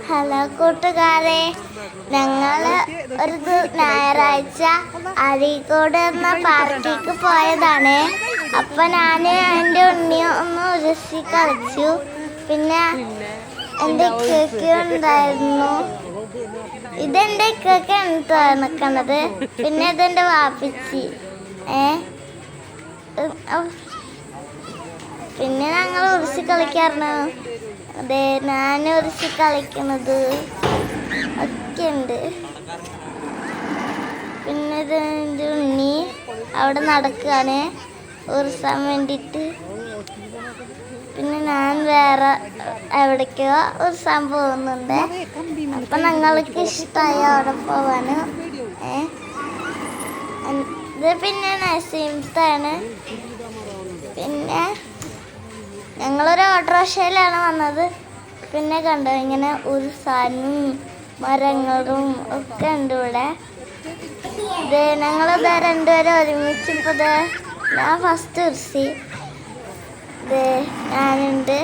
Hello കൂട്ടുകാരെ, ഞങ്ങൾ ഒരു ഞായറാഴ്ച അരീക്കോട് എന്ന പാർക്കിലേക്ക് പോയതാണ്. അപ്പം ഞാൻ എൻ്റെ ഉണ്ണി ഒന്ന് ഉരസി കളിച്ചു. പിന്നെ എൻ്റെ ഇക്കയ്ക്ക് ഉണ്ടായിരുന്നു. ഇതെൻ്റെ ഇക്കയ്ക്കാണ് നിൽക്കുന്നത്. പിന്നെ ഇതെൻ്റെ വാപ്പിച്ചി. പിന്നെ ഞങ്ങൾ ഉരസി കളിക്കാറുണ്ട്. അതെ, ഞാൻ ഉരസി കളിക്കുന്നത് ഒക്കെ ഉണ്ട്. പിന്നെ ഇത് എൻ്റെ ഉണ്ണി അവിടെ നടക്കുകയാണ് ഉരസാൻ വേണ്ടിയിട്ട്. പിന്നെ ഞാൻ വേറെ എവിടേക്കോ ഉരസാൻ പോകുന്നുണ്ട്. അപ്പം ഞങ്ങൾക്ക് ഇഷ്ടമായി അവിടെ പോവാൻ. ഇത് പിന്നെ നസീമത്താണ്. പിന്നെ ഞങ്ങളൊരു ഓട്ടോറിക്ഷയിലാണ് വന്നത്. പിന്നെ കണ്ടോ ഇങ്ങനെ ഉരസാനും മരങ്ങളും ഒക്കെ ഉണ്ട് ഇവിടെ. ഇത് ഞങ്ങളിത് രണ്ടുപേരും ഒരുമിച്ച് ഇപ്പോൾ ഞാൻ ഫസ്റ്റ് ഉരസി. ഇത് ഞാനുണ്ട്.